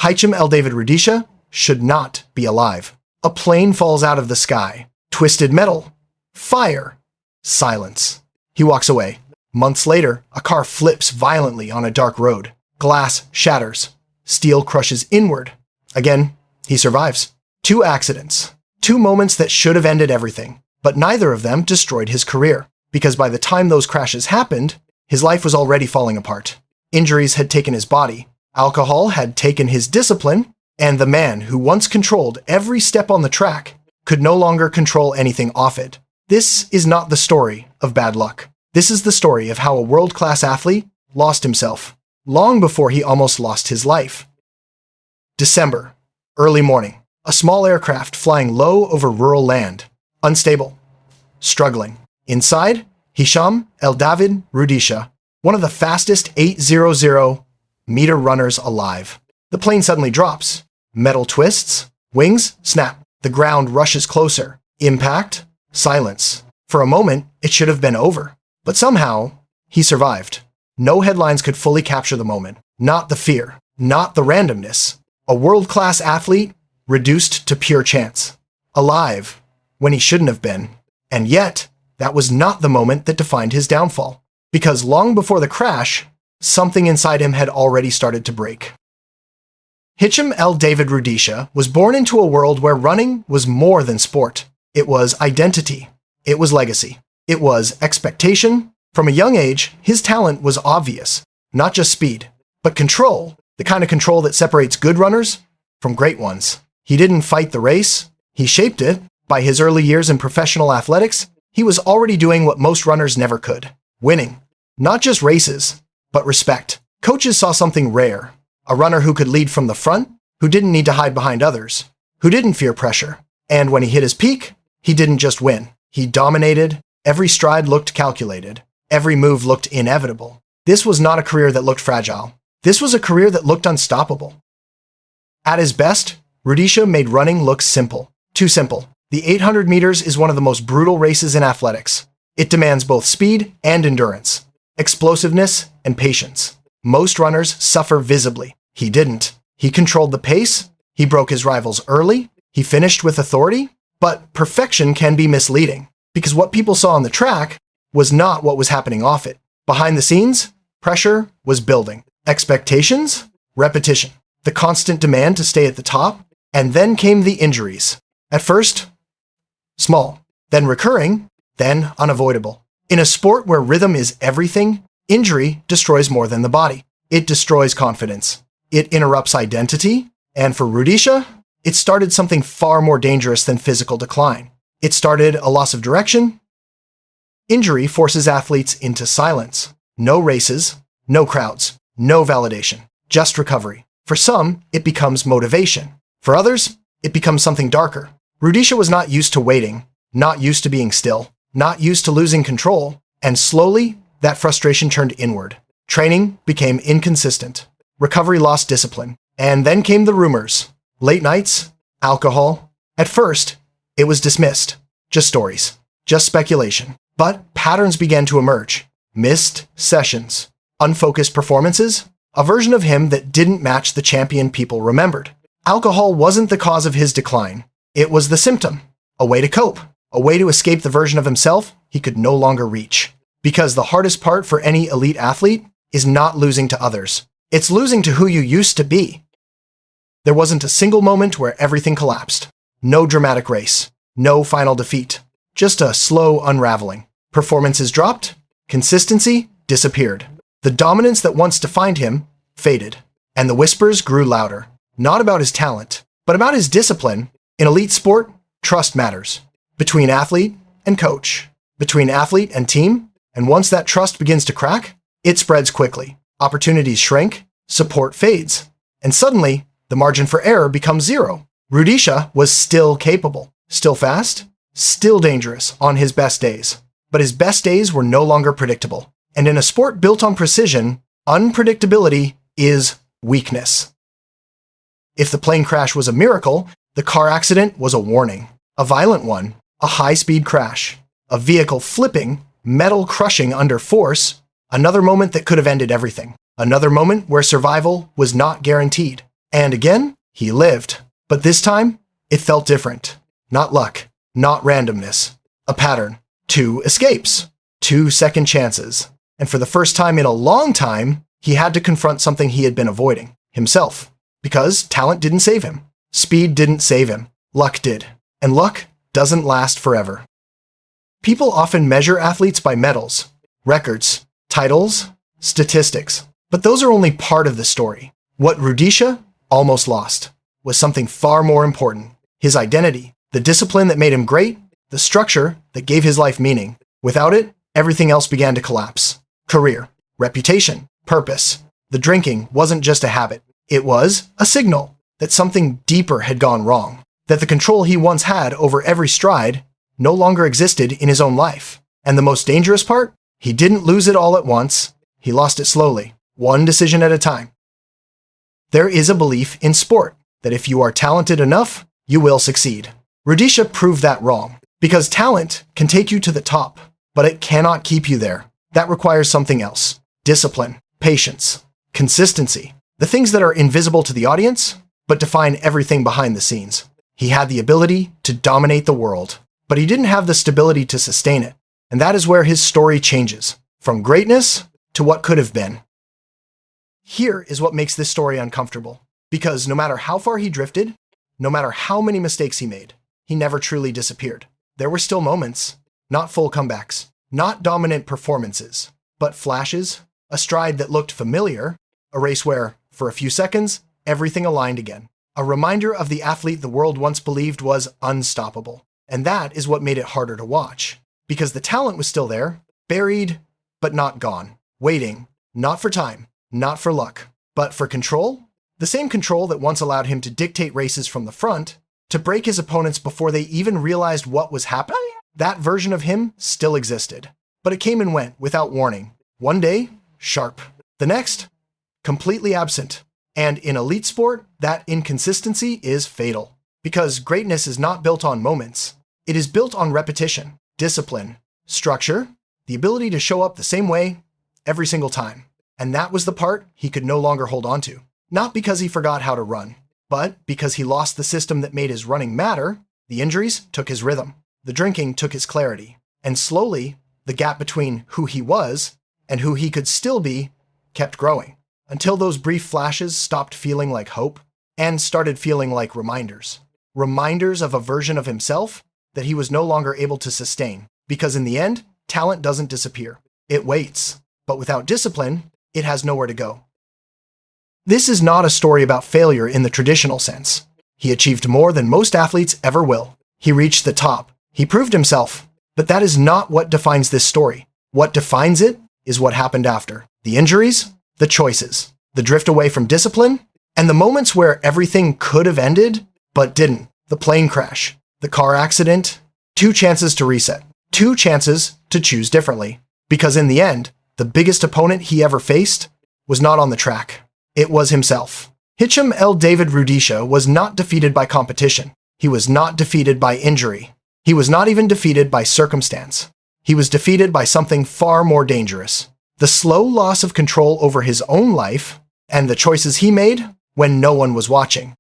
Hicham El David Rudisha should not be alive. A plane falls out of the sky. Twisted metal. Fire. Silence. He walks away. Months later, a car flips violently on a dark road. Glass shatters. Steel crushes inward. Again, he survives. 2 accidents. 2 moments that should have ended everything, but neither of them destroyed his career, because by the time those crashes happened, his life was already falling apart. Injuries had taken his body, alcohol had taken his discipline, and the man who once controlled every step on the track could no longer control anything off it. This is not the story of bad luck. This is the story of how a world-class athlete lost himself, long before he almost lost his life. December, early morning. A small aircraft flying low over rural land. Unstable. Struggling. Inside, Hicham El David Rudisha, one of the fastest 800-meter runners alive. The plane suddenly drops. Metal twists. Wings snap. The ground rushes closer. Impact. Silence. For a moment, it should have been over. But somehow, he survived. No headlines could fully capture the moment. Not the fear. Not the randomness. A world-class athlete reduced to pure chance. Alive when he shouldn't have been. And yet, that was not the moment that defined his downfall. Because long before the crash, something inside him had already started to break. Hicham El David Rudisha was born into a world where running was more than sport. It was identity. It was legacy. It was expectation. From a young age, his talent was obvious. Not just speed, but control. The kind of control that separates good runners from great ones. He didn't fight the race. He shaped it. By his early years in professional athletics, he was already doing what most runners never could. Winning. Not just races, but respect. Coaches saw something rare. A runner who could lead from the front, who didn't need to hide behind others, who didn't fear pressure. And when he hit his peak, he didn't just win. He dominated. Every stride looked calculated. Every move looked inevitable. This was not a career that looked fragile. This was a career that looked unstoppable. At his best, Rudisha made running look simple. Too simple. The 800 meters is one of the most brutal races in athletics. It demands both speed and endurance, explosiveness and patience. Most runners suffer visibly. He didn't. He controlled the pace. He broke his rivals early. He finished with authority. But perfection can be misleading, because what people saw on the track was not what was happening off it. Behind the scenes, pressure was building. Expectations, repetition, the constant demand to stay at the top, and then came the injuries. At first, small, then recurring, then unavoidable. In a sport where rhythm is everything, injury destroys more than the body. It destroys confidence. It interrupts identity, and for Rudisha, it started something far more dangerous than physical decline. It started a loss of direction. Injury forces athletes into silence. No races, no crowds, no validation, just recovery. For some, it becomes motivation. For others, it becomes something darker. Rudisha was not used to waiting, not used to being still, not used to losing control, and slowly, that frustration turned inward. Training became inconsistent. Recovery lost discipline. And then came the rumors. Late nights, alcohol. At first, it was dismissed. Just stories. Just speculation. But patterns began to emerge. Missed sessions. Unfocused performances. A version of him that didn't match the champion people remembered. Alcohol wasn't the cause of his decline. It was the symptom. A way to cope. A way to escape the version of himself he could no longer reach. Because the hardest part for any elite athlete is not losing to others. It's losing to who you used to be. There wasn't a single moment where everything collapsed. No dramatic race. No final defeat. Just a slow unraveling. Performances dropped. Consistency disappeared. The dominance that once defined him faded. And the whispers grew louder. Not about his talent, but about his discipline. In elite sport, trust matters. Between athlete and coach. Between athlete and team. And once that trust begins to crack, it spreads quickly. Opportunities shrink. Support fades. And suddenly, the margin for error becomes zero. Rudisha was still capable. Still fast. Still dangerous on his best days. But his best days were no longer predictable. And in a sport built on precision, unpredictability is weakness. If the plane crash was a miracle, the car accident was a warning. A violent one. A high-speed crash. A vehicle flipping, metal crushing under force. Another moment that could have ended everything. Another moment where survival was not guaranteed. And again, he lived. But this time, it felt different. Not luck, not randomness. A pattern. 2 escapes. 2 second chances. And for the first time in a long time, he had to confront something he had been avoiding. Himself. Because talent didn't save him. Speed didn't save him. Luck did. And luck doesn't last forever. People often measure athletes by medals, records, titles, statistics. But those are only part of the story. What Rudisha almost lost was something far more important. His identity, the discipline that made him great, the structure that gave his life meaning. Without it, everything else began to collapse. Career, reputation, purpose. The drinking wasn't just a habit. It was a signal that something deeper had gone wrong. That the control he once had over every stride no longer existed in his own life. And the most dangerous part? He didn't lose it all at once. He lost it slowly, one decision at a time. There is a belief in sport that if you are talented enough, you will succeed. Rudisha proved that wrong, because talent can take you to the top, but it cannot keep you there. That requires something else. Discipline, patience, consistency. The things that are invisible to the audience, but define everything behind the scenes. He had the ability to dominate the world, but he didn't have the stability to sustain it. And that is where his story changes, from greatness to what could have been. Here is what makes this story uncomfortable, because no matter how far he drifted, no matter how many mistakes he made, he never truly disappeared. There were still moments, not full comebacks, not dominant performances, but flashes, a stride that looked familiar, a race where, for a few seconds, everything aligned again. A reminder of the athlete the world once believed was unstoppable. And that is what made it harder to watch, because the talent was still there, buried, but not gone, waiting, not for time, not for luck, but for control. The same control that once allowed him to dictate races from the front, to break his opponents before they even realized what was happening. That version of him still existed, but it came and went without warning. One day, sharp. The next, completely absent. And in elite sport, that inconsistency is fatal. Because greatness is not built on moments. It is built on repetition, discipline, structure, the ability to show up the same way every single time. And that was the part he could no longer hold on to. Not because he forgot how to run, but because he lost the system that made his running matter. The injuries took his rhythm. The drinking took his clarity. And slowly, the gap between who he was and who he could still be kept growing. Until those brief flashes stopped feeling like hope and started feeling like reminders. Reminders of a version of himself that he was no longer able to sustain. Because in the end, talent doesn't disappear. It waits. But without discipline, it has nowhere to go. This is not a story about failure in the traditional sense. He achieved more than most athletes ever will. He reached the top. He proved himself. But that is not what defines this story. What defines it is what happened after. The injuries, the choices, the drift away from discipline, and the moments where everything could have ended, but didn't. The plane crash, the car accident, 2 chances to reset, 2 chances to choose differently. Because in the end, the biggest opponent he ever faced was not on the track. It was himself. Hicham El David Rudisha was not defeated by competition. He was not defeated by injury. He was not even defeated by circumstance. He was defeated by something far more dangerous. The slow loss of control over his own life and the choices he made when no one was watching.